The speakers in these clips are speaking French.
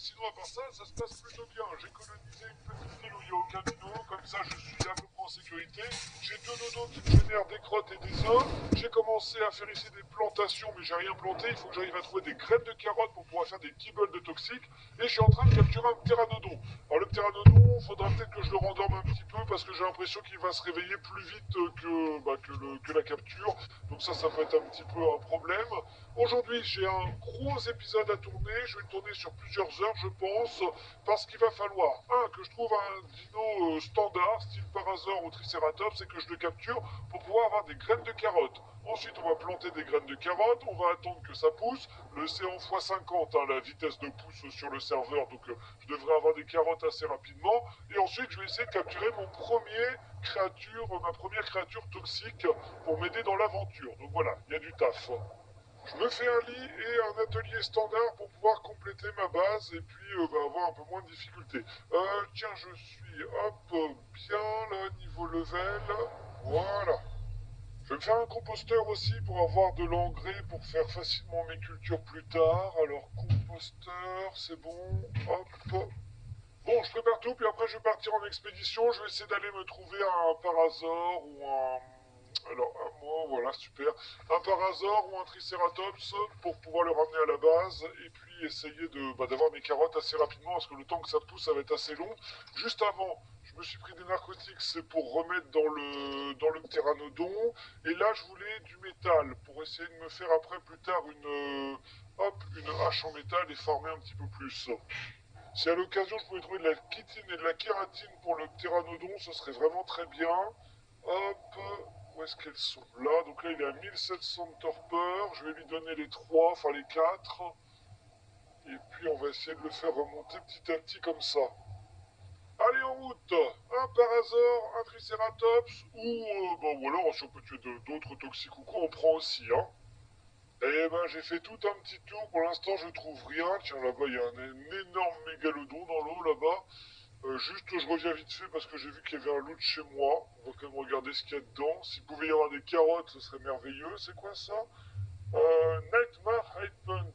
sinon, à part ça, ça se passe plutôt bien. J'ai colonisé une petite île où il n'y a aucun dino, comme ça je suis à peu près en sécurité. J'ai deux dodos qui me génèrent des crottes et des œufs. J'ai commencé à faire ici des plantations, mais j'ai rien planté. Il faut que j'arrive à trouver des graines de carottes pour pouvoir faire des kibbles de toxiques. Et je suis en train de capturer un pteranodon. Alors le pteranodon, faudra peut-être que je le rendorme un petit peu parce que j'ai l'impression qu'il va se réveiller plus vite que la capture. Donc ça peut être un petit peu un problème. Aujourd'hui, j'ai un gros épisode à tourner. Je vais le tourner sur plusieurs heures, je pense, parce qu'il va falloir, que je trouve un dino standard, style Parasaur ou Triceratops, et que je le capture pour pouvoir avoir des graines de carottes. Ensuite, on va planter des graines de carottes, on va attendre que ça pousse. C'est en x50, la vitesse de pousse sur le serveur, donc je devrais avoir des carottes assez rapidement. Et ensuite, je vais essayer de capturer ma première créature toxique pour m'aider dans l'aventure. Donc voilà, il y a du taf. Je me fais un lit et un atelier standard pour pouvoir compléter ma base et puis avoir un peu moins de difficultés. Tiens, je suis bien là niveau level. Voilà. Je vais me faire un composteur aussi pour avoir de l'engrais pour faire facilement mes cultures plus tard. Alors composteur, c'est bon. Hop. Bon, je prépare tout, puis après je vais partir en expédition. Je vais essayer d'aller me trouver un parasaure ou un... Alors, un mot, voilà, super. Un parasaure ou un tricératops pour pouvoir le ramener à la base. Et puis essayer d'avoir mes carottes assez rapidement, parce que le temps que ça pousse, ça va être assez long. Juste avant, je me suis pris des narcotiques, c'est pour remettre dans le pteranodon. Et là, je voulais du métal pour essayer de me faire après, plus tard, une hache en métal et farmer un petit peu plus. Si à l'occasion je pouvais trouver de la chitine et de la kératine pour le pteranodon, ce serait vraiment très bien. Hop, où est-ce qu'elles sont? Là, donc là il est à 1700 de torpeur, je vais lui donner les 3, enfin les 4. Et puis on va essayer de le faire remonter petit à petit comme ça. Allez en route. Un parasaure, un tricératops, ou alors si on peut tuer d'autres toxiques ou quoi, on prend aussi, hein. Eh ben, j'ai fait tout un petit tour. Pour l'instant, je trouve rien. Tiens, là-bas, il y a un énorme mégalodon dans l'eau, là-bas. Juste, je reviens vite fait parce que j'ai vu qu'il y avait un loot chez moi. On va quand même regarder ce qu'il y a dedans. S'il pouvait y avoir des carottes, ce serait merveilleux. C'est quoi ça? Nightmare Hide Punt.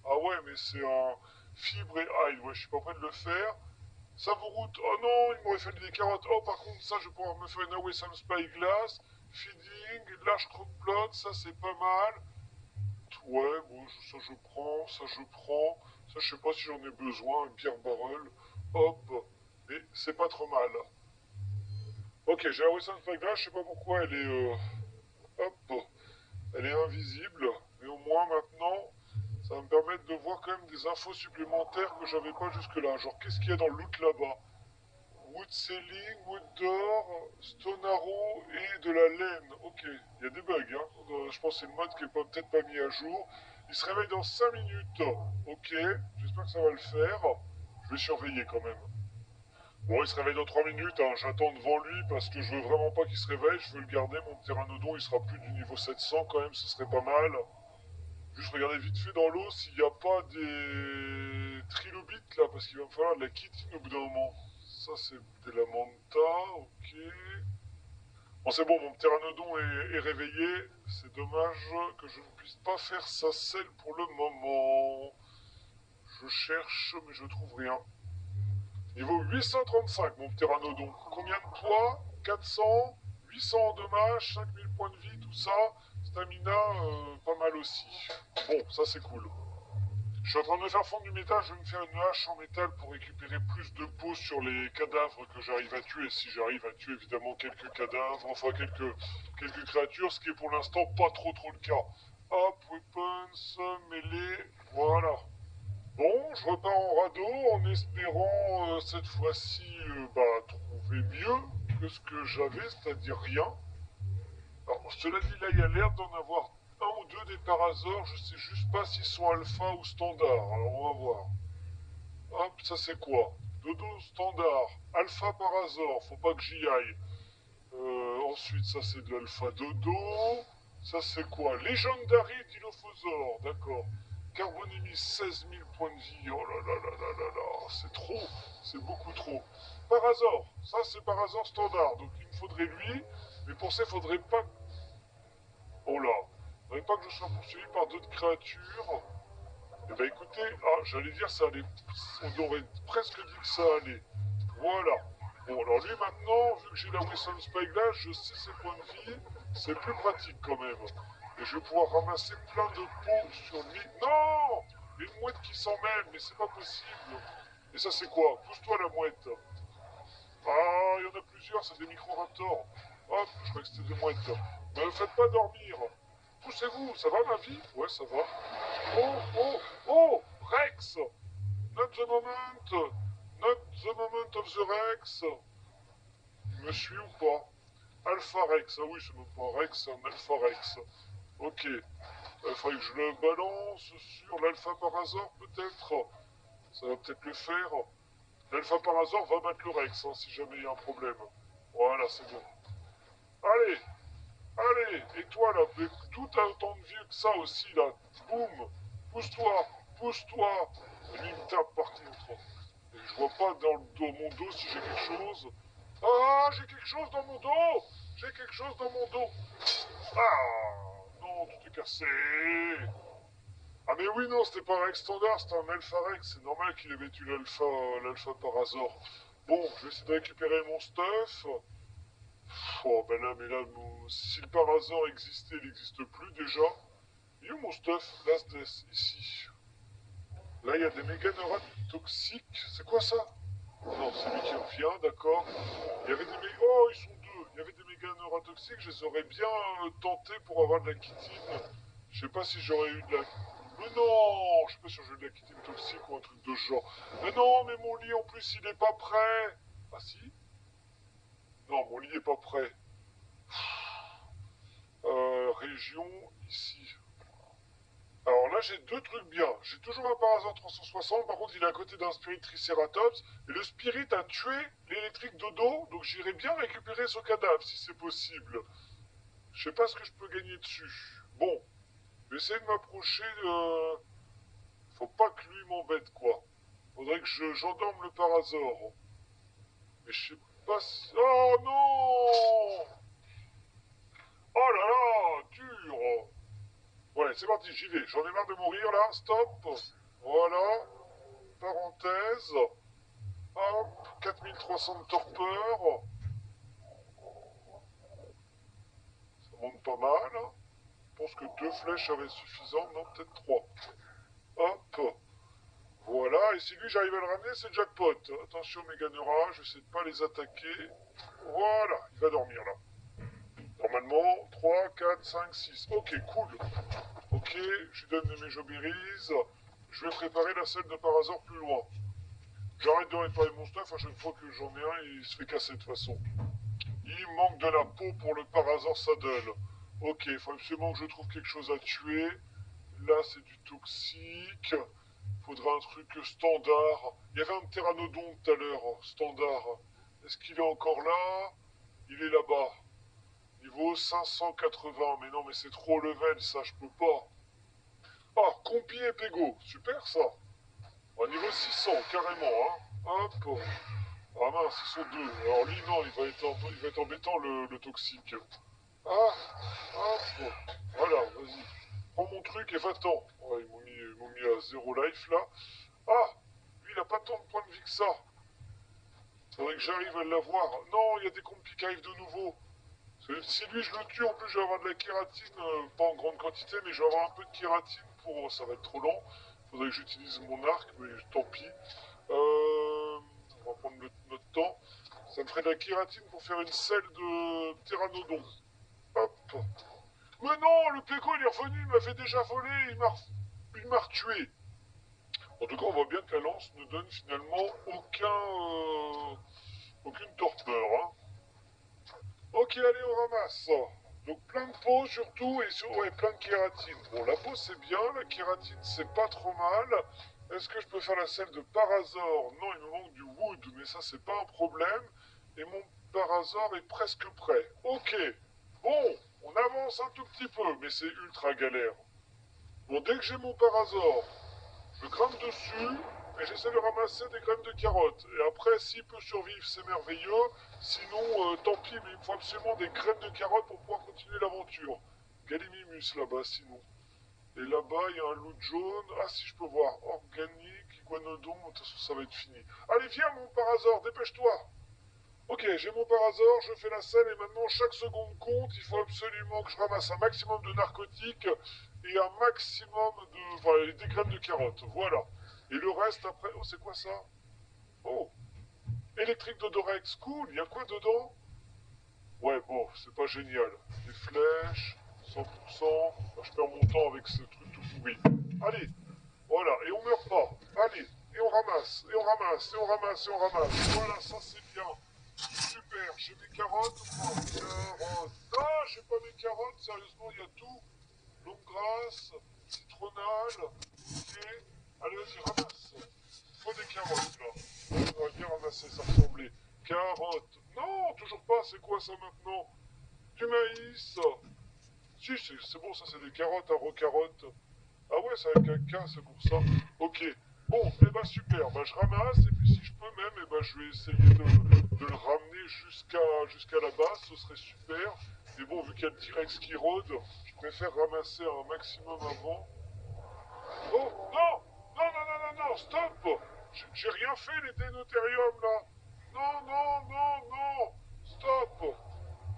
Ah ouais, mais c'est un fibre et hide. Ouais, je suis pas prêt de le faire. Savouroute. Oh non, il m'aurait fallu des carottes. Oh, par contre, ça, je vais pouvoir me faire une Awesome Spyglass. Feeding, Large Crockplot, ça, c'est pas mal. Ouais, bon, ça je prends, ça je prends. Ça, je sais pas si j'en ai besoin. Une pierre barrel. Hop. Mais c'est pas trop mal. Ok, j'ai la Wilson Spyglass. Je sais pas pourquoi elle est... hop. Elle est invisible. Mais au moins maintenant, ça va me permettre de voir quand même des infos supplémentaires que j'avais pas jusque-là. Genre, qu'est-ce qu'il y a dans le loot là-bas? Wood Ceiling, Wood Door, Stone Arrow et de la laine. Ok, il y a des bugs, hein. Je pense que c'est le mode qui est peut-être pas mis à jour. Il se réveille dans 5 minutes. Ok, j'espère que ça va le faire. Je vais surveiller quand même. Bon, il se réveille dans 3 minutes, hein. J'attends devant lui parce que je veux vraiment pas qu'il se réveille. Je veux le garder, mon pteranodon, il sera plus du niveau 700 quand même, ce serait pas mal. Juste regarder vite fait dans l'eau s'il n'y a pas des trilobites là, parce qu'il va me falloir de la chitine au bout d'un moment. Ça, c'est de la manta, ok. Bon, c'est bon, mon pteranodon est réveillé. C'est dommage que je ne puisse pas faire sa selle pour le moment. Je cherche, mais je trouve rien. Niveau 835, mon pteranodon. Combien de poids? 400, 800 en dommages, 5000 points de vie, tout ça. Stamina, pas mal aussi. Bon, ça c'est cool. Je suis en train de me faire fondre du métal, je vais me faire une hache en métal pour récupérer plus de peau sur les cadavres que j'arrive à tuer. Si j'arrive à tuer évidemment quelques cadavres, enfin quelques créatures, ce qui est pour l'instant pas trop le cas. Hop, weapons, mêlée, voilà. Bon, je repars en radeau en espérant cette fois-ci trouver mieux que ce que j'avais, c'est-à-dire rien. Alors, cela dit, là, il y a l'air d'en avoir un ou deux des parasaures. Je sais juste pas s'ils sont alpha ou standard. Alors, on va voir. Hop, ça c'est quoi? Dodo standard. Alpha parasaure. Faut pas que j'y aille. Ensuite, ça c'est de l'alpha dodo. Ça c'est quoi? Legendary Dilophosaure. D'accord. Carbonémie, 16 000 points de vie. Oh là là là là là là. C'est trop. C'est beaucoup trop. Parasaure. Ça c'est parasaure standard. Donc, il me faudrait lui. Mais pour ça, il faudrait pas... Oh là, il ne faudrait pas que je sois poursuivi par d'autres créatures. Eh ben écoutez, j'allais dire ça allait, on aurait presque dit que ça allait. Voilà. Bon, alors lui maintenant, vu que j'ai la Wilson Spike là, je sais ses points de vie, c'est plus pratique quand même. Et je vais pouvoir ramasser plein de pots sur lui. Non! Il y a une mouette qui s'en mêle, mais c'est pas possible. Et ça c'est quoi? Pousse-toi la mouette. Ah, il y en a plusieurs, c'est des micro-raptors. Hop, je croyais que c'était des mouettes. Ne me faites pas dormir. Poussez-vous, ça va ma vie? Ouais, ça va. Oh, oh, oh, Rex! Not the moment! Not the moment of the Rex! Il me suit ou pas? Alpha Rex, ah oui, c'est même pas un Rex, c'est un Alpha Rex. Ok. Il faudrait que je le balance sur l'Alpha Parazor, peut-être. Ça va peut-être le faire. L'Alpha Parazor va battre le Rex, hein, si jamais il y a un problème. Voilà, c'est bon. Allez! Allez! Et toi, là, tout a autant de vieux que ça aussi, là. Boum! Pousse-toi! Pousse-toi! Et lui, il me tape par contre. Et je vois pas dans mon dos si j'ai quelque chose. Ah, j'ai quelque chose dans mon dos! J'ai quelque chose dans mon dos! Ah! Non, tu t'es cassé! Ah mais oui, non, c'était pas un Rex standard, c'était un Alpha Rex. C'est normal qu'il avait tué l'Alpha Parazor. Bon, je vais essayer de récupérer mon stuff. Oh, ben là, mais là, si le Parazor existait, il n'existe plus déjà. Il est où mon stuff? Last Death, ici. Là, il y a des méganeurates toxiques. C'est quoi ça? Non, c'est lui qui revient, d'accord. Il y avait des oh, ils sont deux. Il y avait des méganeurates toxiques, je les aurais bien tentés pour avoir de la chitine. Je sais pas si j'aurais eu de la... Mais non! Je sais pas si j'aurais eu de la chitine toxique ou un truc de ce genre. Mais non, mais mon lit, en plus, il est pas prêt. Ah si? Non, mon lit est pas prêt. Région, ici. Alors là, j'ai deux trucs bien. J'ai toujours un Parazor 360, par contre, il est à côté d'un Spirit Triceratops. Et le Spirit a tué l'électrique Dodo, donc j'irai bien récupérer son cadavre, si c'est possible. Je sais pas ce que je peux gagner dessus. Bon, je vais essayer de m'approcher. Faut pas que lui m'embête, quoi. Faudrait que j'endorme le Parazor. Mais je sais pas si... Oh non! Oh là là, dur! Ouais, c'est parti, j'y vais. J'en ai marre de mourir là, stop. Voilà, parenthèse. Hop, 4300 de torpeur. Ça monte pas mal. Je pense que deux flèches seraient suffisantes, non, peut-être trois. Hop, voilà, et si lui j'arrive à le ramener, c'est jackpot. Attention Méganura, je vais essayer de pas les attaquer. Voilà, il va dormir là. Normalement, 3, 4, 5, 6. Ok, cool. Ok, je lui donne mes Mejoberries. Je vais préparer la selle de Parazor plus loin. J'arrête de réparer mon stuff, à chaque fois que j'en ai un, il se fait casser de toute façon. Il manque de la peau pour le Parazor Saddle. Ok, il faut absolument que je trouve quelque chose à tuer. Là, c'est du toxique. Faudra un truc standard. Il y avait un pteranodon tout à l'heure, standard. Est-ce qu'il est encore là? Il est là-bas. Niveau 580. Mais non, mais c'est trop level, ça, je peux pas. Ah, Compi et Pego. Super, ça. Au niveau 600, carrément, hein. Hop. Ah mince, ils sont deux. Alors lui, non, il va être embêtant, le toxique. Ah, hop. Voilà, vas-y. Prends mon truc et va-t'en. Ouais, ils m'ont mis à 0 life, là. Ah, lui, il a pas tant de points de vie que ça. Faudrait que j'arrive à l'avoir. Non, il y a des compis qui arrivent de nouveau. Si lui, je le tue, en plus, je vais avoir de la kératine. Pas en grande quantité, mais je vais avoir un peu de kératine pour... Ça va être trop lent. Faudrait que j'utilise mon arc, mais tant pis. On va prendre notre temps. Ça me ferait de la kératine pour faire une selle de pteranodon. Hop. Mais non, le Péco, il est revenu, il m'avait déjà volé, il m'a retué. En tout cas, on voit bien que la lance ne donne finalement aucune torpeur. Hein. Ok, allez, on ramasse. Donc plein de peau surtout et ouais, plein de kératine. Bon, la peau c'est bien, la kératine c'est pas trop mal. Est-ce que je peux faire la selle de Parazor? Non, il me manque du wood, mais ça c'est pas un problème. Et mon Parazor est presque prêt. Ok, bon, on avance un tout petit peu, mais c'est ultra galère. Bon, dès que j'ai mon Parazor, je grimpe dessus et j'essaie de ramasser des graines de carottes. Et après, s'il peut survivre, c'est merveilleux. Sinon, tant pis, mais il me faut absolument des graines de carottes pour pouvoir continuer l'aventure. Gallimimus là-bas, sinon. Et là-bas, il y a un loup jaune. Ah, si je peux voir. Organique, iguanodon. De toute façon, ça va être fini. Allez, viens, mon Parasor, dépêche-toi. Ok, j'ai mon Parasor, je fais la scène et maintenant chaque seconde compte. Il faut absolument que je ramasse un maximum de narcotiques et un maximum de. Enfin, des graines de carottes. Voilà. Et le reste après. Oh, c'est quoi ça? Oh, électrique d'Odorex. Cool. Il y a quoi dedans? Ouais, bon, c'est pas génial. Des flèches, 100%. Je perds mon temps avec ce truc tout pourri. Allez, voilà, et on meurt pas. Allez, et on ramasse, et on ramasse, et on ramasse, et on ramasse. Voilà, ça c'est bien. Super, j'ai mes carottes ou pas? Carottes. Ah, j'ai pas mes carottes, sérieusement, il y a tout. Longue grasse, citronnelle. Ok. Allez, vas-y, ramasse. Faut des carottes là. On va bien ramasser, ça ressemblait. Carottes. Non, toujours pas, c'est quoi ça maintenant? Du maïs. Si, c'est bon, ça c'est des carottes, carottes. Ah ouais, c'est avec un K, c'est pour ça. Ok. Bon, et bah super, bah je ramasse, et puis si je peux même, et bah je vais essayer de le ramener jusqu'à la base, ce serait super. Mais bon, vu qu'il y a le T-Rex qui rôde, je préfère ramasser un maximum avant. Oh, non! Non, non, non, non, non, stop! J'ai rien fait, les dénotériums, là! Non, non, non, non! Stop!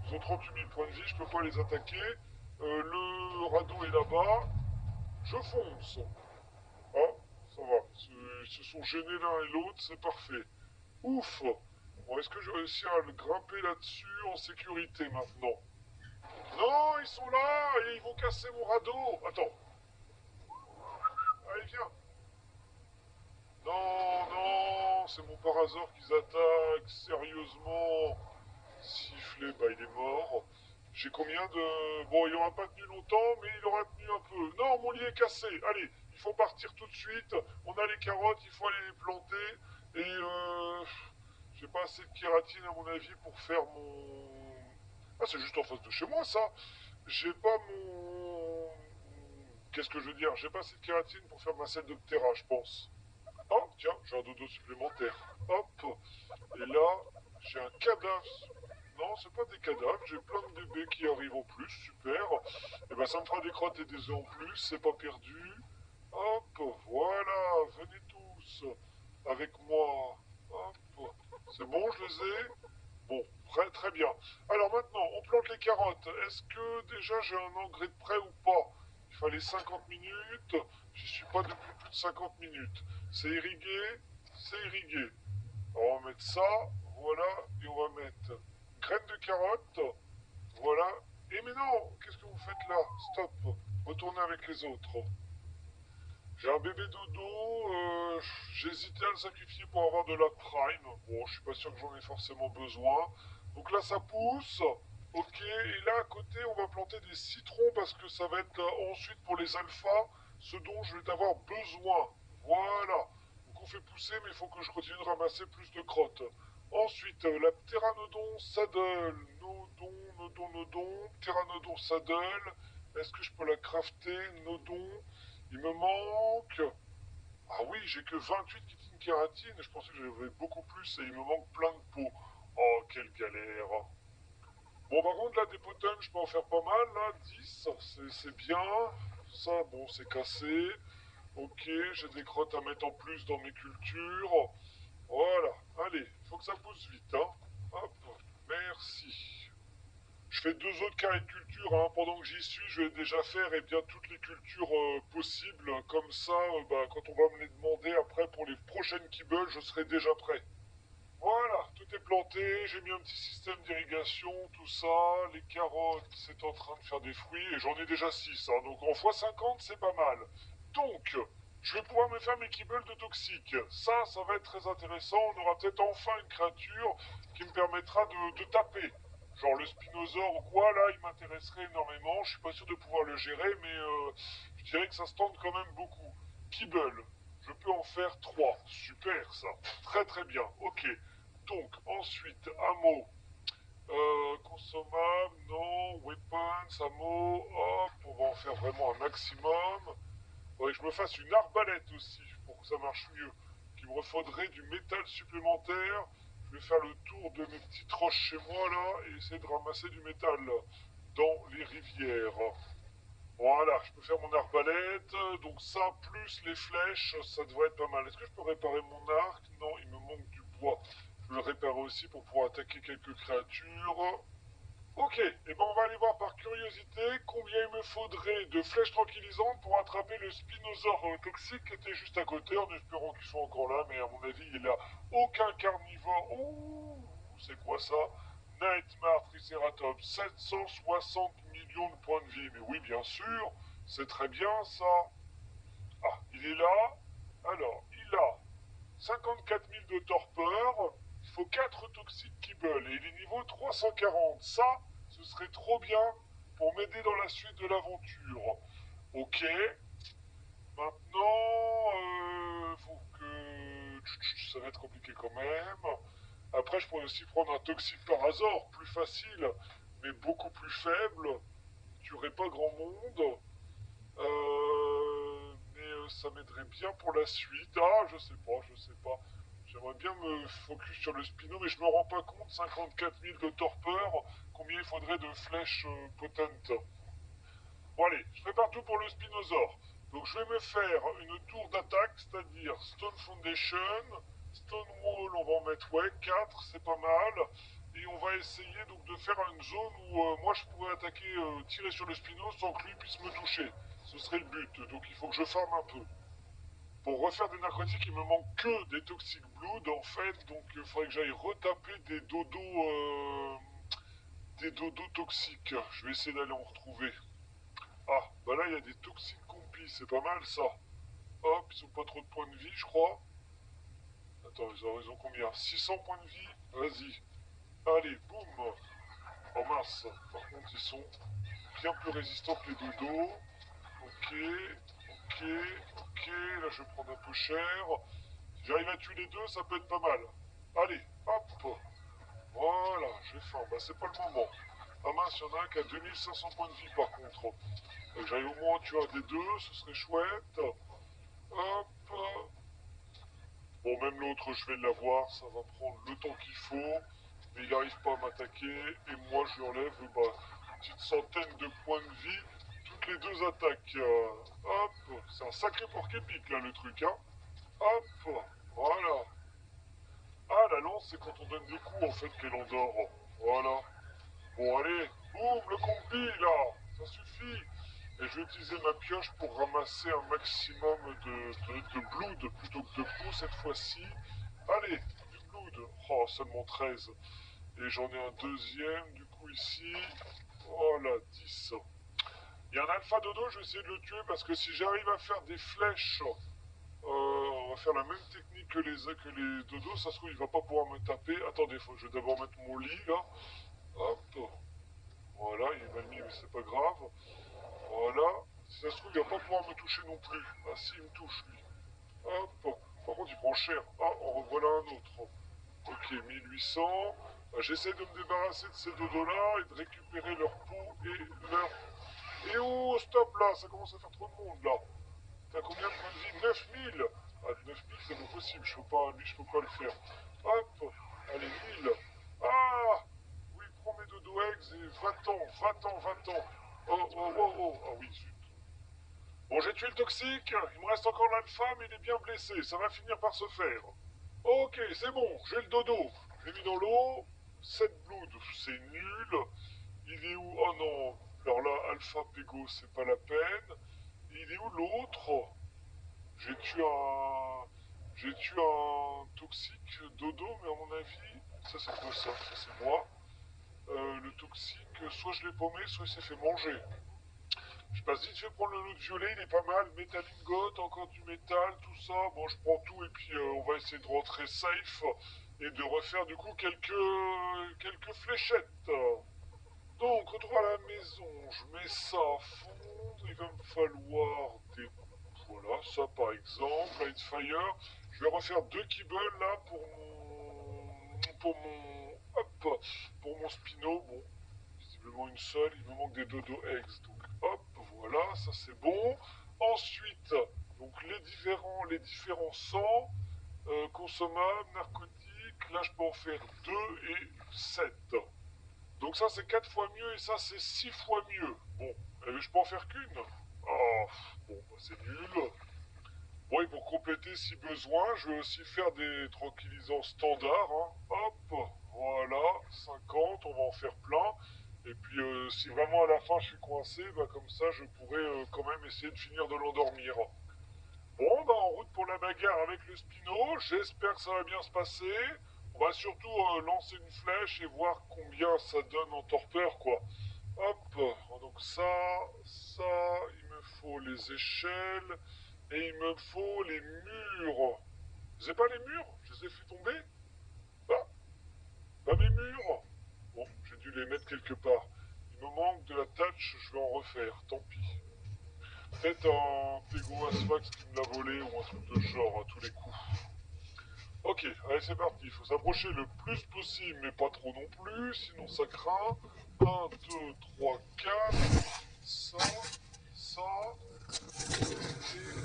Ils ont 38 000 points de vie, je peux pas les attaquer. Le radeau est là-bas. Je fonce. Ah, ça va. Ils se sont gênés l'un et l'autre, c'est parfait. Ouf. Bon, est-ce que je réussis à le grimper là-dessus en sécurité maintenant? Non, ils sont là et ils vont casser mon radeau. Attends. Allez, viens. Non, non, c'est mon Parasor qu'ils attaquent. Sérieusement. Sifflé, bah il est mort. J'ai combien de... Bon, il aura pas tenu longtemps, mais il aura tenu un peu. Non, mon lit est cassé. Allez, il faut partir tout de suite. On a les carottes, il faut aller les planter. Et j'ai pas assez de kératine à mon avis pour faire mon... Ah, c'est juste en face de chez moi, ça. J'ai pas mon... Qu'est-ce que je veux dire? J'ai pas assez de kératine pour faire ma selle de Ptera, je pense. Oh, tiens, j'ai un dodo supplémentaire. Hop. Et là, j'ai un cadavre. Non, c'est pas des cadavres, j'ai plein de bébés qui arrivent en plus, super. Et ben ça me fera des crottes et des œufs en plus, c'est pas perdu. Hop, voilà, venez tous avec moi. Hop, c'est bon, je les ai. Bon, très très bien. Alors maintenant, on plante les carottes. Est-ce que déjà j'ai un engrais de prêt ou pas? Il fallait 50 minutes. J'y suis pas depuis plus de 50 minutes. C'est irrigué? C'est irrigué. On va mettre ça, voilà, et on va mettre graines de carotte, voilà. Et mais non, qu'est-ce que vous faites là? Stop, retournez avec les autres. J'ai un bébé dodo, j'ai hésité à le sacrifier pour avoir de la prime. Bon, je suis pas sûr que j'en ai forcément besoin. Donc là, ça pousse. Ok, et là à côté, on va planter des citrons parce que ça va être ensuite pour les alphas, ce dont je vais avoir besoin. Voilà. Donc on fait pousser, mais il faut que je continue de ramasser plus de crottes. Ensuite, la pteranodon saddle. Nodon, nodon, nodon. Pteranodon saddle. Est-ce que je peux la crafter? Nodon. Il me manque... Ah oui, j'ai que 28 kétine kératine. Je pensais que j'avais beaucoup plus et il me manque plein de peau. Oh, quelle galère. Bon, par contre, là, des potons, je peux en faire pas mal, là. 10, c'est bien. Ça, bon, c'est cassé. Ok, j'ai des crottes à mettre en plus dans mes cultures. Voilà. Allez, faut que ça pousse vite, hein. Hop, merci. Je fais deux autres carrés de culture, hein. Pendant que j'y suis, je vais déjà faire bien, toutes les cultures possibles. Comme ça, bah, quand on va me les demander après pour les prochaines kibbles, je serai déjà prêt. Voilà, tout est planté, j'ai mis un petit système d'irrigation, tout ça. Les carottes, c'est en train de faire des fruits et j'en ai déjà 6, hein. Donc en x50, c'est pas mal. Donc, je vais pouvoir me faire mes kibbles de toxiques. Ça va être très intéressant. On aura peut-être enfin une créature qui me permettra de taper. Genre le spinosaure ou quoi, là, il m'intéresserait énormément. Je suis pas sûr de pouvoir le gérer, mais je dirais que ça se tente quand même beaucoup. Kibble, je peux en faire 3. Super, ça. Très très bien. Ok. Donc, ensuite, ammo. Consommable, non. Weapons, ammo. Hop, on va en faire vraiment un maximum. Faudrait que je me fasse une arbalète aussi pour que ça marche mieux. Il me faudrait du métal supplémentaire. Je vais faire le tour de mes petites roches chez moi là et essayer de ramasser du métal là, dans les rivières. Voilà, je peux faire mon arbalète, donc ça, plus les flèches, ça devrait être pas mal. Est-ce que je peux réparer mon arc? Non, il me manque du bois. Je peux le réparer aussi pour pouvoir attaquer quelques créatures. Ok, et ben on va aller voir par curiosité combien il me faudrait de flèches tranquillisantes pour attraper le spinosaure toxique qui était juste à côté, en espérant qu'ils soient encore là, mais à mon avis il n'a aucun carnivore. Ouh, c'est quoi ça? Nightmare Triceratops, 760 millions de points de vie. Mais oui, bien sûr, c'est très bien ça. Ah, il est là. Alors, il a 54 000 de torpeur. Il faut 4 toxiques Kibble. Et il est niveau 340. Ça, ce serait trop bien pour m'aider dans la suite de l'aventure. Ok. Maintenant, faut que... Ça va être compliqué quand même. Après, je pourrais aussi prendre un toxique Parazor, plus facile, mais beaucoup plus faible. Il tuerait pas grand monde. Mais ça m'aiderait bien pour la suite. Ah, je sais pas, je sais pas. J'aimerais bien me focus sur le Spino, mais je me rends pas compte, 54 000 de torpeur, combien il faudrait de flèches potentes. Bon allez, je prépare tout pour le Spinosaure. Donc je vais me faire une tour d'attaque, c'est-à-dire Stone Foundation, Stone Wall, on va en mettre, ouais, 4, c'est pas mal. Et on va essayer donc de faire une zone où moi je pourrais attaquer, tirer sur le Spino sans que lui puisse me toucher. Ce serait le but, donc il faut que je farme un peu. Pour refaire des narcotiques, il me manque que des Toxic Blood en fait, donc il faudrait que j'aille retaper des dodos toxiques. Je vais essayer d'aller en retrouver. Ah, bah là il y a des toxiques compis, c'est pas mal ça. Hop, ils ont pas trop de points de vie, je crois. Attends, ils ont combien? 600 points de vie? Vas-y. Allez, boum. Oh mince, par contre ils sont bien plus résistants que les dodos. Ok, ok, ok, là je vais prendre un peu cher. Si j'arrive à tuer les deux, ça peut être pas mal. Allez, hop. Voilà, j'ai faim. Bah c'est pas le moment. Ah mince, il y en a un qui a 2500 points de vie par contre. Donc j'arrive au moins à tuer un des deux, ce serait chouette. Hop. Bon, même l'autre, je vais l'avoir, ça va prendre le temps qu'il faut. Mais il n'arrive pas à m'attaquer. Et moi, je lui enlève bah, une petite centaine de points de vie. Toutes les deux attaques. Hop. C'est un sacré porc épic, là, le truc, hein. Hop. Voilà. Ah, la lance, c'est quand on donne des coups, en fait, qu'elle endort. Voilà. Bon, allez. Boum, le combi, là. Ça suffit. Et je vais utiliser ma pioche pour ramasser un maximum de blood plutôt que de peau cette fois-ci. Allez, du blood. Oh, seulement 13. Et j'en ai un deuxième, du coup, ici. Oh là, 10. Il y a un alpha dodo, je vais essayer de le tuer parce que si j'arrive à faire des flèches, on va faire la même technique que les dodos. Ça se trouve, il va pas pouvoir me taper. Attendez, je vais d'abord mettre mon lit là. Hop. Voilà, il est mal mis, mais c'est pas grave. Voilà. Si ça se trouve, il va pas pouvoir me toucher non plus. Ah si, il me touche lui. Hop. Par contre, il prend cher. Ah, en revoilà un autre. Ok, 1800. J'essaie de me débarrasser de ces dodos-là et de récupérer leur peau et leur... Et oh, stop là, ça commence à faire trop de monde là. T'as combien de points de vie? 9000. Ah, 9000, c'est pas possible, je peux pas, lui, je peux pas le faire. Hop, allez, 1000. Ah, oui, prends mes dodo eggs et va-t'en, va-t'en, va-t'en. Oh, oh, oh, oh, ah oui, zut. Bon, j'ai tué le toxique, il me reste encore l'alpha, mais il est bien blessé, ça va finir par se faire. Ok, c'est bon, j'ai le dodo. Je l'ai mis dans l'eau, 7 blood, c'est nul. Il est où? Oh non, alors là, Alpha Pego, c'est pas la peine. Il est où l'autre? J'ai tué un... J'ai tué un toxique dodo, mais à mon avis... Ça c'est quoi ça? Ça c'est moi. Le toxique, soit je l'ai paumé, soit il s'est fait manger. Je passe vite fait prendre le loot violet, il est pas mal. Métal ingot, encore du métal, tout ça. Bon, je prends tout et puis on va essayer de rentrer safe et de refaire du coup quelques fléchettes. Donc, retour à la maison, je mets ça à fond. Il va me falloir des... Voilà, ça par exemple, Lightfire. Je vais refaire 2 kibbles là Hop, pour mon Spino. Bon, visiblement une seule, il me manque des dodo eggs. Donc hop, voilà, ça c'est bon. Ensuite, donc les différents sangs, consommables, narcotiques. Là, je peux en faire 2 et 7. Donc ça c'est 4 fois mieux et ça c'est 6 fois mieux. Bon, Mais je peux en faire qu'une. Oh, bon, bah, c'est nul. Bon, et pour compléter si besoin, je vais aussi faire des tranquillisants standards, hein. Hop, voilà, 50, on va en faire plein. Et puis si vraiment à la fin je suis coincé, bah, comme ça je pourrais quand même essayer de finir de l'endormir. Bon, bah en route pour la bagarre avec le Spino, j'espère que ça va bien se passer. On va surtout lancer une flèche et voir combien ça donne en torpeur, quoi. Hop, donc ça, il me faut les échelles et il me faut les murs. Je sais pas les murs, je les ai fait tomber. Bah, bah mes murs. Bon, j'ai dû les mettre quelque part. Il me manque de la touch, je vais en refaire, tant pis. Peut-être un Tego Asfax qui me l'a volé ou un truc de genre à tous les coups. Ok, allez c'est parti, il faut s'approcher le plus possible, mais pas trop non plus, sinon ça craint. Un, 2, 3, 4. Ça, ça, et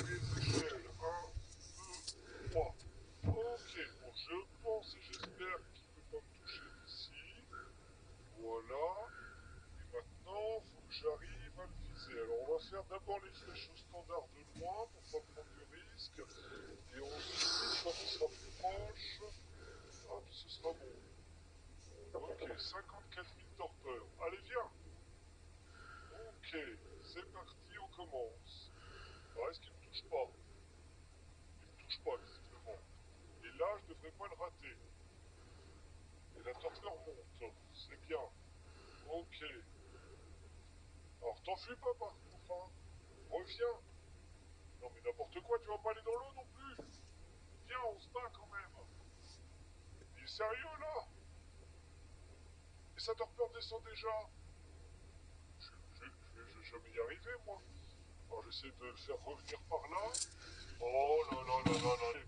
les échelles. Un, 2, 3. Ok, bon je pense et j'espère qu'il ne peut pas me toucher d'ici. Voilà. Et maintenant, il faut que j'arrive à le viser. Alors on va faire d'abord les flèches au standard de loin pour pas prendre de risque. Et ensuite, quand on sera plus proche, hop, ce sera bon. Ok, 54 000 torpeurs. Allez, viens. Ok, c'est parti, on commence. Alors, est-ce qu'il me touche pas? Il me touche pas, visiblement. Et là, je devrais pas le rater. Et la torpeur monte. C'est bien. Ok. Alors, t'enfuis pas, par contre, hein. Reviens. Non, mais n'importe quoi, tu vas pas aller dans l'eau non plus. Viens, on se bat quand même. Il est sérieux, là? Et sa torpeur descend déjà. Je vais jamais y arriver, moi. Alors, j'essaie de le faire revenir par là. Oh là là là là là.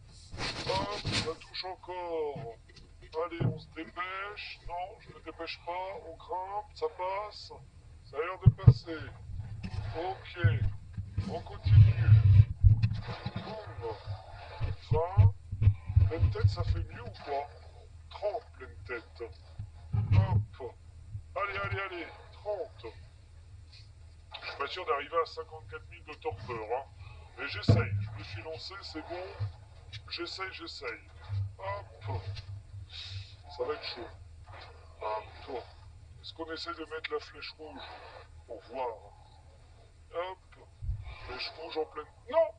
Hop, ça touche encore. Allez, on se dépêche. Non, je me dépêche pas. On grimpe, ça passe. Ça a l'air de passer. Ok, on continue. Boum. 20. Pleine tête, ça fait mieux ou pas? 30 pleine tête. Hop. Allez, allez, allez. 30. Je suis pas sûr d'arriver à 54 000 de torpeur, hein. Mais j'essaye. Je me suis lancé, c'est bon. J'essaye, j'essaye. Hop. Ça va être chaud. Hop. Est-ce qu'on essaie de mettre la flèche rouge pour voir? Hop. Flèche rouge en pleine... Non!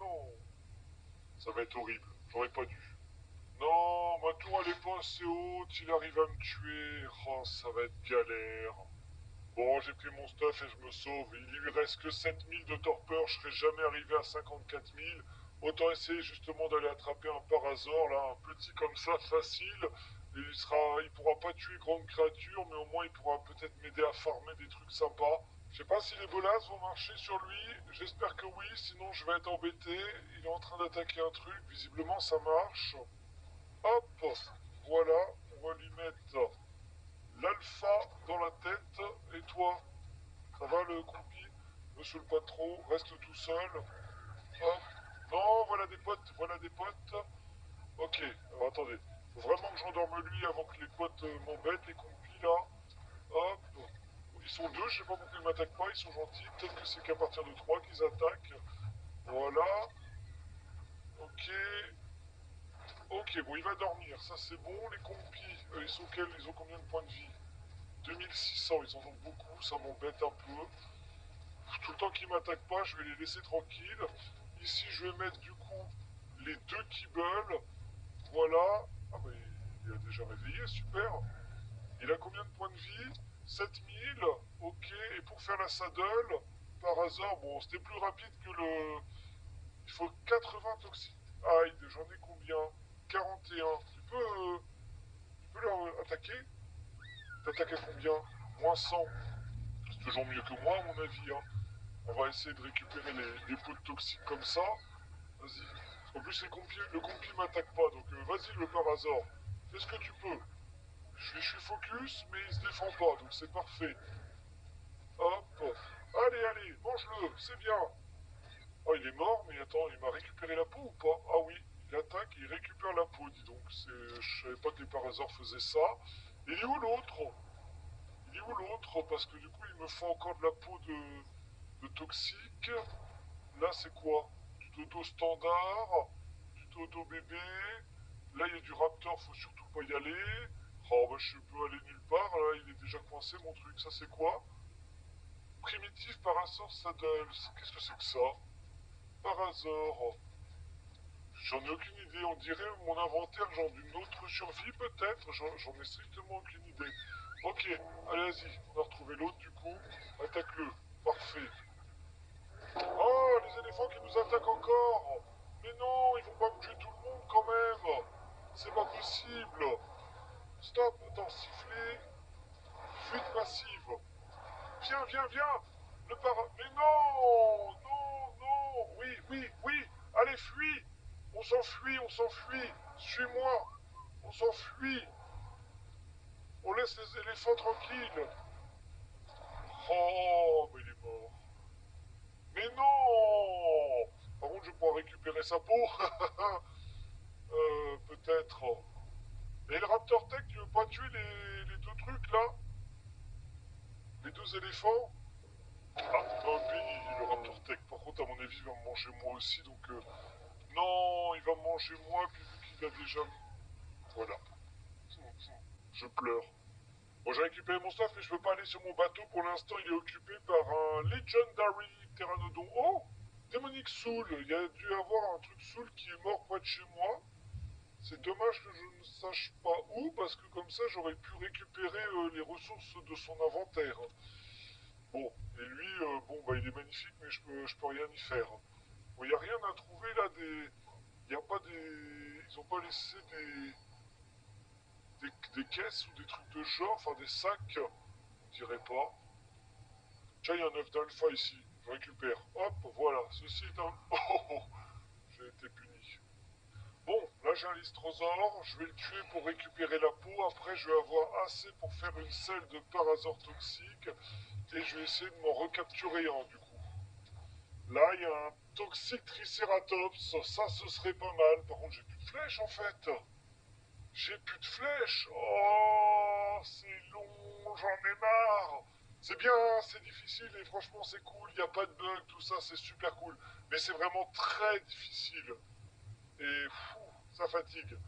Non. Ça va être horrible. J'aurais pas dû. Non, ma tour elle est pas assez haute. Il arrive à me tuer. Oh, ça va être galère. Bon, j'ai pris mon stuff et je me sauve. Il lui reste que 7 000 de torpeur. Je serai jamais arrivé à 54 000. Autant essayer justement d'aller attraper un parasaur, là, un petit comme ça, facile. Et il pourra pas tuer grande créature, mais au moins il pourra peut-être m'aider à farmer des trucs sympas. Je sais pas si les bolas vont marcher sur lui. J'espère que oui, sinon je vais être embêté. Il est en train d'attaquer un truc. Visiblement ça marche. Hop, voilà. On va lui mettre l'alpha dans la tête. Et toi, ça va le compi? Monsieur le patron, reste tout seul. Hop. Non, voilà des potes, voilà des potes. Ok, alors attendez. Faut vraiment que j'endorme lui avant que les potes m'embêtent, les compis là. Hop. Ils sont deux, je sais pas pourquoi ils m'attaquent pas, ils sont gentils. Peut-être que c'est qu'à partir de 3 qu'ils attaquent. Voilà. Ok. Ok, bon, il va dormir, ça c'est bon. Les compis, ils sont quels? Ils ont combien de points de vie? 2600, ils en ont beaucoup, ça m'embête un peu. Tout le temps qu'ils m'attaquent pas, je vais les laisser tranquilles. Ici, je vais mettre du coup les deux kibbles. Voilà. Ah bah il a déjà réveillé, super. Il a combien de points de vie? 7000. Ok. Et pour faire la saddle, par hasard, bon, c'était plus rapide que le... Il faut 80 toxiques. Aïe, j'en ai combien? 41. Tu peux l'attaquer? T'attaques à combien? Moins 100. C'est toujours mieux que moi, à mon avis, hein. On va essayer de récupérer les pots de toxiques comme ça. Vas-y. En plus, le compi m'attaque pas, donc vas-y le parasaur. Fais ce que tu peux. Je suis focus, mais il se défend pas, donc c'est parfait. Hop. Allez, allez, mange-le, c'est bien. Oh, il est mort, mais attends, il m'a récupéré la peau ou pas? Ah oui, il attaque et il récupère la peau, dis donc. Je savais pas que les parasaures faisaient ça. Et il est où l'autre? Il est où l'autre? Parce que du coup, il me faut encore de la peau de toxique. Là, c'est quoi? Du dodo standard, du dodo bébé. Là, il y a du raptor, faut surtout pas y aller. Oh, bah, je peux aller nulle part. Là, il est déjà coincé, mon truc. Ça, c'est quoi? Primitif, Parasaur, Saddles. Qu'est-ce que c'est que ça? Parasaur. J'en ai aucune idée. On dirait mon inventaire, genre d'une autre survie, peut-être. J'en ai strictement aucune idée. Ok, allez, vas-y. On a retrouvé l'autre, du coup. Attaque-le. Parfait. Oh, les éléphants qui nous attaquent encore! Mais non, ils vont pas me tuer tout le monde quand même! C'est pas possible! Stop, attends, siffler, fuite massive. Viens, viens, viens! Mais non! Non, non! Oui, oui, oui! Allez, fuis! On s'enfuit, on s'enfuit! Suis-moi! On s'enfuit! On laisse les éléphants tranquilles! Oh, mais il est mort! Mais non! Par contre, je pourrais récupérer sa peau. Peut-être. Et le Raptor Tech, tu veux pas tuer les deux trucs là? Les deux éléphants? Ah, tant pis, le Raptor Tech. Par contre, à mon avis, il va me manger moi aussi, donc... Non, il va me manger moi, puis vu qu'il a déjà... Voilà. Je pleure. Bon, j'ai récupéré mon stuff, mais je peux pas aller sur mon bateau. Pour l'instant, il est occupé par un Legendary Pteranodon. Oh! Démonique Soul. Il y a dû avoir un truc Soul qui est mort près de chez moi. C'est dommage que je ne sache pas où, parce que comme ça j'aurais pu récupérer les ressources de son inventaire. Bon, et lui, bon, bah il est magnifique, mais je peux rien y faire. Bon, il n'y a rien à trouver là, il y a pas des... Ils ont pas laissé des caisses ou des trucs de genre, enfin des sacs, on dirait pas. Tiens, il y a un œuf d'alpha ici, je récupère. Hop, voilà, ceci est un... Oh, oh, oh, j'ai été puni. Bon, là j'ai un lystrosaure, je vais le tuer pour récupérer la peau, après je vais avoir assez pour faire une selle de parasaure toxique, et je vais essayer de m'en recapturer un du coup. Là il y a un toxique tricératops, ça ce serait pas mal, par contre j'ai plus de flèches en fait. J'ai plus de flèches, oh c'est long, j'en ai marre. C'est bien, c'est difficile et franchement c'est cool, il n'y a pas de bug, tout ça c'est super cool, mais c'est vraiment très difficile. Et fou, ça fatigue.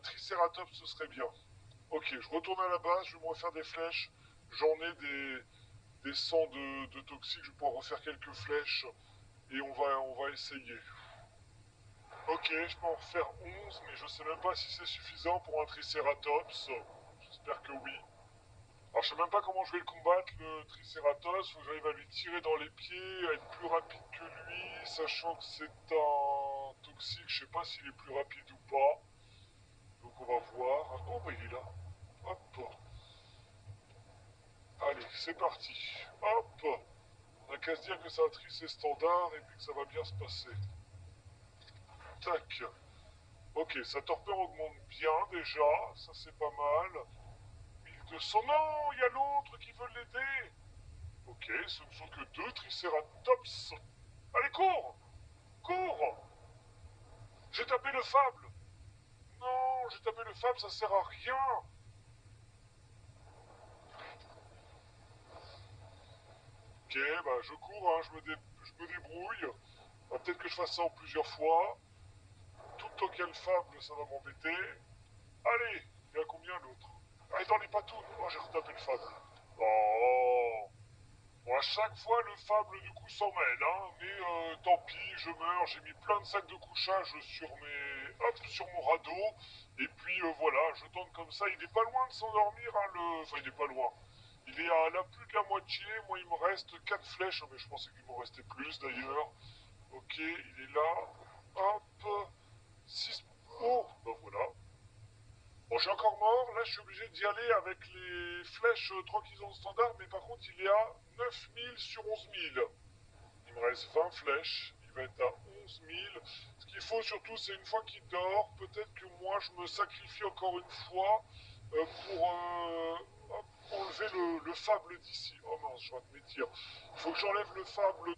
Triceratops, ce serait bien. Ok, je retourne à la base, je vais me refaire des flèches. J'en ai des sangs de toxiques, je vais pouvoir refaire quelques flèches. Et on va essayer. Ok, je peux en refaire 11, mais je sais même pas si c'est suffisant pour un Triceratops. J'espère que oui. Alors je sais même pas comment je vais le combattre, le Triceratops. Faut que j'arrive à lui tirer dans les pieds, à être plus rapide que lui, sachant que c'est un toxique, je sais pas s'il est plus rapide ou pas. Donc on va voir. Oh bah il est là. Hop. Allez, c'est parti. Hop. On n'a qu'à se dire que c'est un tricé standard et puis que ça va bien se passer. Tac. Ok, sa torpeur augmente bien déjà. Ça c'est pas mal. 1200. Non, il y a l'autre qui veut l'aider. Ok, ce ne sont que deux Triceratops. Allez, cours! Cours! J'ai tapé le fable. Non, j'ai tapé le fable, ça sert à rien. Ok, bah je cours, hein, je me débrouille. Peut-être que je fasse ça en plusieurs fois. Tout le temps qu'il y a le fable, ça va m'embêter. Allez, il y a combien l'autre? Ah, et dans les patounes. Oh, j'ai retapé le fable. Oh. Bon, à chaque fois, le fable, du coup, s'en mêle, hein. Mais tant pis, je meurs. J'ai mis plein de sacs de couchage sur sur mon radeau. Et puis, voilà, je tente comme ça. Il n'est pas loin de s'endormir, hein, Enfin, il n'est pas loin. Il est à la plus de la moitié. Moi, il me reste 4 flèches. Oh, mais je pensais qu'il m'en restait plus, d'ailleurs. Ok, il est là. Hop. 6. Oh, ben voilà. Bon, je suis encore mort. Là, je suis obligé d'y aller avec les flèches tranquillisantes standard. Mais par contre, il est à 9000 sur 11000. Il me reste 20 flèches. Il va être à 11000. Ce qu'il faut surtout, c'est une fois qu'il dort, peut-être que moi, je me sacrifie encore une fois pour enlever le fable d'ici. Oh mince, je rate mes tirs. Il faut que j'enlève le fable.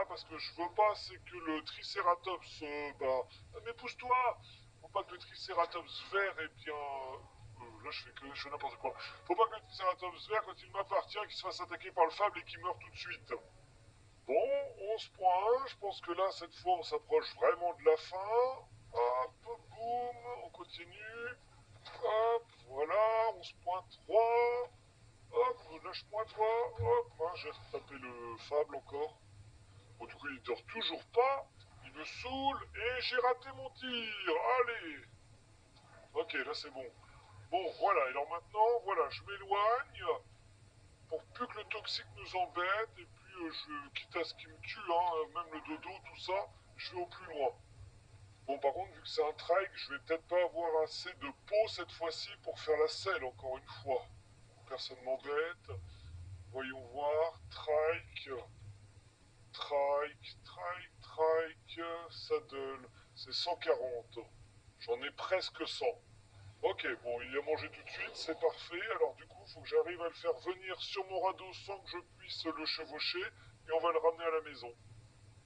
parce que je veux pas, c'est que le Triceratops, mais pousse-toi! Faut pas que le Triceratops vert, eh bien, là je fais n'importe quoi. Faut pas que le Triceratops vert, quand il m'appartient, qu'il se fasse attaquer par le fable et qu'il meure tout de suite. Bon, 11 points 1, je pense que là, cette fois, on s'approche vraiment de la fin. Hop, boum, on continue. Hop, voilà, 11 points 3. Hop, lâche-moi toi. Hop, hein, j'ai retapé le fable encore. Bon, du coup, il dort toujours pas. Il me saoule et j'ai raté mon tir. Allez. Ok, là c'est bon. Bon, voilà. Alors maintenant, voilà, je m'éloigne pour plus que le toxique nous embête. Et puis, quitte à ce qu'il me tue, hein, même le dodo, tout ça, je vais au plus loin. Bon, par contre, vu que c'est un trike, je vais peut-être pas avoir assez de peau cette fois-ci pour faire la selle, encore une fois. Personne m'embête. Voyons voir. Trike. Trike, saddle, c'est 140. J'en ai presque 100. Ok, bon, il a mangé tout de suite, c'est parfait. Alors du coup, il faut que j'arrive à le faire venir sur mon radeau sans que je puisse le chevaucher. Et on va le ramener à la maison.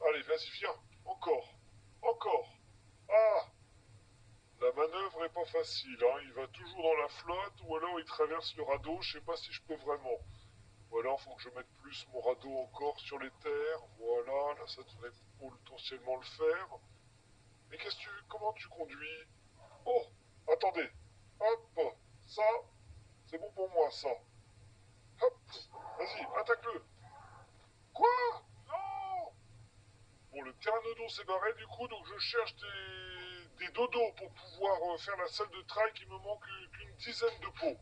Allez, vas-y, viens. Encore. Encore. Ah, la manœuvre est pas facile, hein. Il va toujours dans la flotte ou alors il traverse le radeau. Je sais pas si je peux vraiment. Ou alors, faut que je mette plus mon radeau encore sur les terres. Voilà, là, ça devrait potentiellement le faire. Mais comment tu conduis? Oh, attendez. Hop, ça, c'est bon pour moi, ça. Hop, vas-y, attaque-le. Quoi? Non! Bon, le pteranodon s'est barré du coup, donc je cherche des dodos pour pouvoir faire la salle de trail qui me manque qu'une dizaine de pots.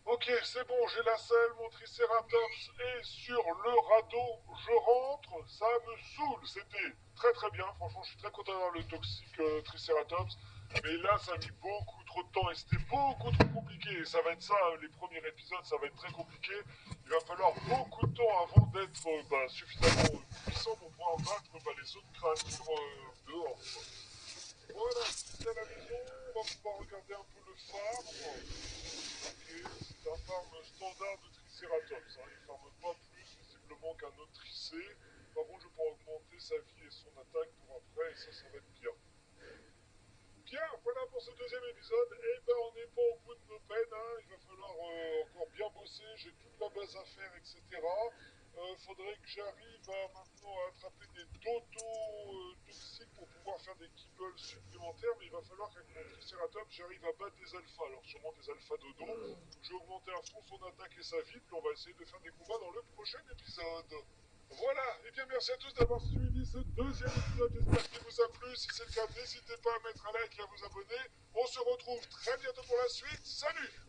Ok, c'est bon, j'ai la selle, mon Triceratops est sur le radeau, je rentre, ça me saoule, c'était très très bien, franchement je suis très content d'avoir le toxique Triceratops, mais là ça a mis beaucoup trop de temps et c'était beaucoup trop compliqué, et ça va être ça, les premiers épisodes, ça va être très compliqué, il va falloir beaucoup de temps avant d'être suffisamment puissant pour pouvoir battre les autres créatures dehors. Voilà, ici à la maison, on va pouvoir regarder un peu le phare. C'est un farm standard de Triceratops, hein. Il farme pas plus visiblement qu'un autre tricé. Par contre, je pourrais augmenter sa vie et son attaque pour après, et ça va être bien. Bien, voilà pour ce deuxième épisode. Eh ben, on n'est pas au bout de nos peines, hein. Il va falloir encore bien bosser. J'ai toute la base à faire, etc. Faudrait que j'arrive maintenant à attraper des dodos toxiques pour pouvoir faire des kibbles supplémentaires. Mais il va falloir qu'avec mon Triceratops, j'arrive à battre des alphas. Alors, sûrement des alphas dodos. Je vais augmenter à fond son attaque et sa vie. Puis on va essayer de faire des combats dans le prochain épisode. Voilà, et bien merci à tous d'avoir suivi ce deuxième épisode, j'espère qu'il vous a plu, si c'est le cas n'hésitez pas à mettre un like et à vous abonner, on se retrouve très bientôt pour la suite, salut!